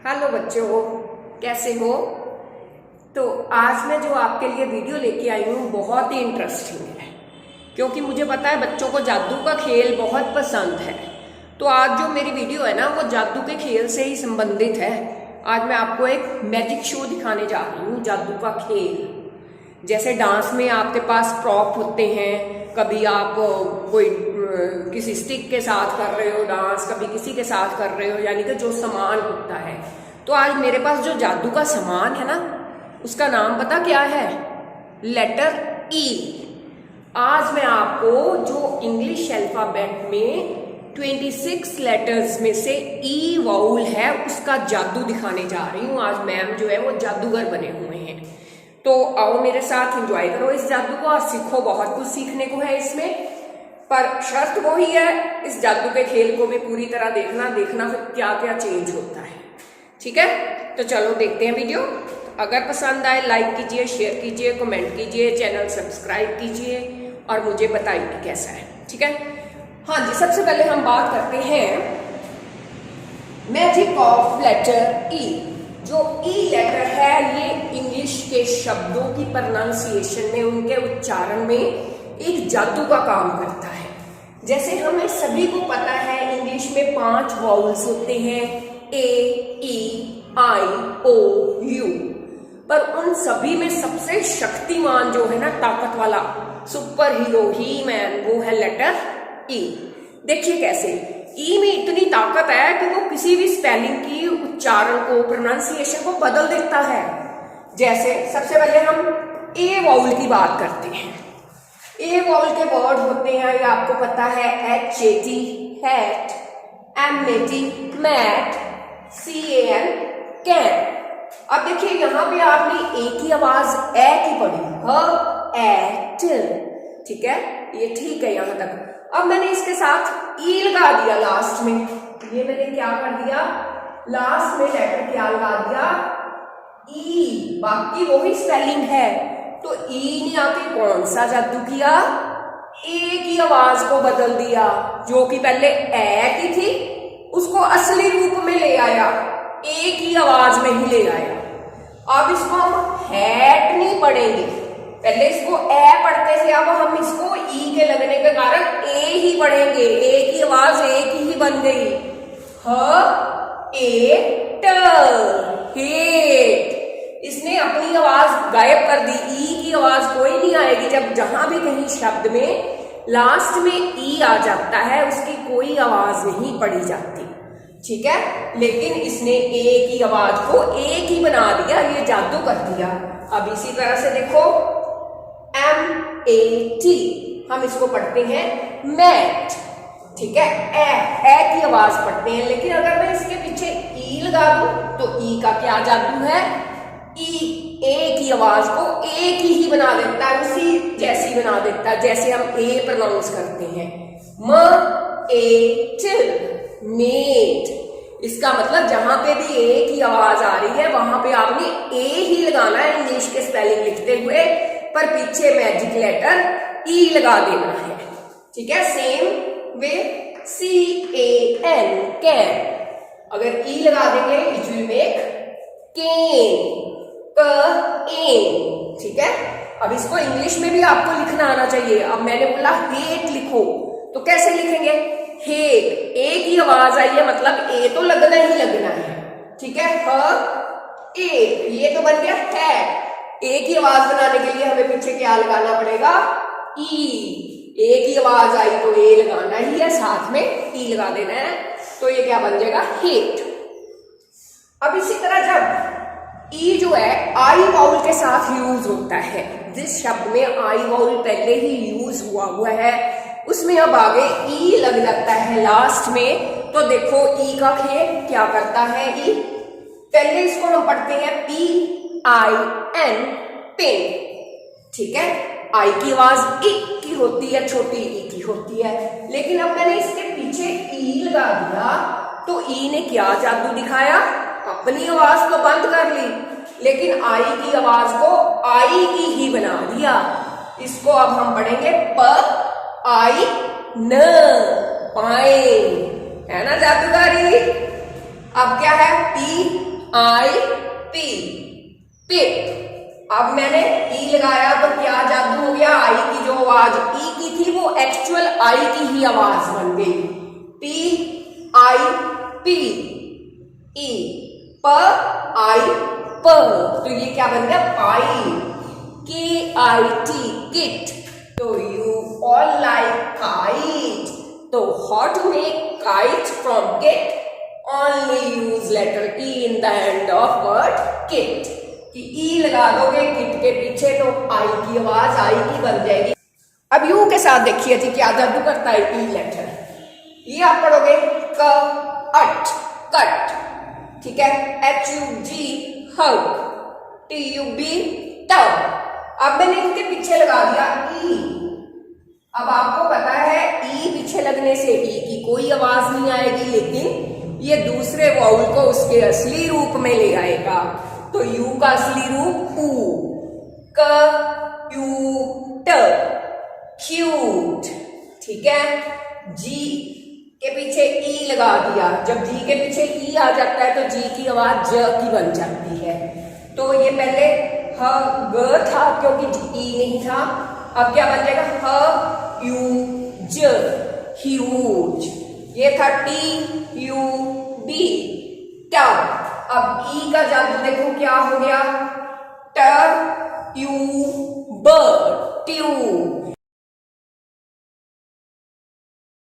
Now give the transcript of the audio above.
Hello बच्चों, कैसे हो। तो आज मैं जो आपके लिए वीडियो लेके आई हूँ बहुत ही इंटरेस्टिंग है, क्योंकि मुझे पता है बच्चों को जादू का खेल बहुत पसंद है। तो आज जो मेरी वीडियो है ना, वो जादू के खेल से ही संबंधित है। आज मैं आपको एक मैजिक शो दिखाने जा रही हूँ, जादू का खेल। जैसे डांस में आपके पास प्रॉप होते हैं, कभी आप कोई किसी स्टिक के साथ कर रहे हो डांस, कभी किसी के साथ कर रहे हो, यानी कि जो सामान होता है। तो आज मेरे पास जो जादू का सामान है ना, उसका नाम पता क्या है? लेटर ई। आज मैं आपको जो इंग्लिश अल्फाबेट में 26 लेटर्स में से ई वाउल है, उसका जादू दिखाने जा रही हूँ। आज मैम जो है वो जादूगर बने हुए हैं। तो आओ मेरे साथ एंजॉय करो इस जादू को और सीखो। बहुत कुछ सीखने को है इसमें, पर शर्त वो ही है, इस जादू के खेल को भी पूरी तरह देखना फिर क्या क्या चेंज होता है। ठीक है, तो चलो देखते हैं वीडियो। अगर पसंद आए लाइक कीजिए, शेयर कीजिए, कमेंट कीजिए, चैनल सब्सक्राइब कीजिए और मुझे बताइए कैसा है। ठीक है, हाँ जी। सबसे पहले हम बात करते हैं मैजिक ऑफ लेटर ई। जो ई लेटर है, ये इंग्लिश के शब्दों की प्रोनाउंसिएशन में, उनके उच्चारण में एक जादू का काम करता है। जैसे हमें सभी को पता है, इंग्लिश में 5 वाउल्स होते हैं, ए, ई, आई, ओ, यू। पर उन सभी में सबसे शक्तिमान जो है ना, ताकत वाला सुपर हीरो, ही मैन, वो है लेटर ई। देखिए कैसे ई में इतनी ताकत है कि वो किसी भी स्पेलिंग की उच्चारण को, प्रोनाउंसिएशन को बदल देता है। जैसे सबसे पहले हम ए वाउल की बात करते हैं। ए वाउल के वर्ड होते हैं, ये आपको पता है, HAT hat, MAT mat, CAN can. अब देखिए यहाँ पे आपने ए की आवाज ए की पढ़ी, ह एट। ठीक है, ये ठीक है यहाँ तक। अब मैंने इसके साथ ई लगा दिया लास्ट में। ये मैंने क्या कर दिया, लास्ट में लेटर क्या लगा दिया, ई। बाकी वही स्पेलिंग है, तो ई ने आके कौन सा जादू किया, ए की आवाज को बदल दिया। जो कि पहले ए की थी, उसको असली रूप में ले आया, ए की आवाज में ही ले आया। अब इसको हम हैट नहीं पढ़ेंगे, पहले इसको ए पढ़ते थे, अब हम इसको ई के लगने के कारण ए ही पढ़ेंगे। ए की आवाज ए की ही बन गई, ह ए ट, हेट। इसने अपनी आवाज गायब कर दी, ई की आवाज कोई नहीं आएगी। जब जहां भी कहीं शब्द में लास्ट में ई आ जाता है, उसकी कोई आवाज नहीं पड़ी जाती। ठीक है, लेकिन इसने ए की आवाज को एक ही बना दिया, ये जादू कर दिया। अब इसी तरह से देखो MAT, हम इसको पढ़ते हैं मैट। ठीक है, ए की आवाज पढ़ते हैं, लेकिन अगर मैं इसके पीछे ई लगा दूं तो ई का क्या जादू है, ई ए की आवाज को ए की ही बना देता है, उसी जैसी बना देता है जैसे हम ए प्रोनाउंस करते हैं, MEAT मेट। इसका मतलब जहां पे भी ए की आवाज आ रही है, वहां पे आपने ए ही लगाना है इंग्लिश के स्पेलिंग लिखते हुए, पर पीछे मैजिक लेटर ई लगा देना है। ठीक है, सेम वे CAN कैन, अगर ई लगा देंगे इट विल मेक केन, केन। ठीक है, अब इसको इंग्लिश में भी आपको लिखना आना चाहिए। अब मैंने बोला हेट लिखो, तो कैसे लिखेंगे, हेट। ए की आवाज आई है, मतलब ए तो लगना ही लगना है। ठीक है, ह ए, ये तो बन गया हैट। ए की आवाज बनाने के लिए हमें पीछे क्या लगाना पड़ेगा, ई। ए की आवाज आई तो ए लगाना ही है, साथ में ई लगा देना है, तो ये क्या बन जाएगा, हेट। अब इसी तरह जब ई जो है आई वाउल के साथ यूज होता है, जिस शब्द में आई वाउल पहले ही यूज हुआ है, उसमें अब आगे ई लग जाता है लास्ट में, तो देखो ई का खेल क्या करता है। ई पहले इसको हम पढ़ते हैं PIN, पेन। ठीक है, आई की आवाज ई की होती है, छोटी ई की होती है, लेकिन अब मैंने इसके पीछे ई लगा दिया, तो ई ने क्या जादू दिखाया, अपनी आवाज तो बंद कर ली, लेकिन आई की आवाज को आई की ही बना दिया। इसको अब हम पढ़ेंगे PI न, पाइन, है ना जादूगारी। अब क्या है, P आई पी, पिप। अब मैंने ई लगाया तो क्या जादू हो गया, आई की जो आवाज ई की थी वो एक्चुअल आई की ही आवाज बन गई। पी आई पी, ई प आई प, तो ये क्या बन गया, पाई। K I T, kit. तो यू ऑल लाइक काइट, तो how to make kite from kit, only use letter E in the end of word kit. कि ई लगा दोगे किट के पीछे तो आई की आवाज आई की बन जाएगी। अब यू के साथ देखिए जी क्या जादू करता है ई लेटर। ये आप पढ़ोगे क अट, कट, ठीक है। एच यू जी हग, टी यू बी टब। अब मैंने इनके पीछे लगा दिया ई। अब आपको पता है ई पीछे लगने से ई की कोई आवाज नहीं आएगी, लेकिन ये दूसरे वाउल को उसके असली रूप में ले आएगा। तो यू का असली रूप ऊ, क यू ट, क्यूट, ठीक है। जी के पीछे ई लगा दिया, जब जी के पीछे ई आ जाता है तो जी की आवाज ज की बन जाती है। तो ये पहले ह ग था क्योंकि ई नहीं था, अब क्या बन जाएगा, ह यू ज, ह्यूज। ये था टी यू बी, टब। अब ई का जादू देखो क्या हो गया, ट यू ब, ट्यूब।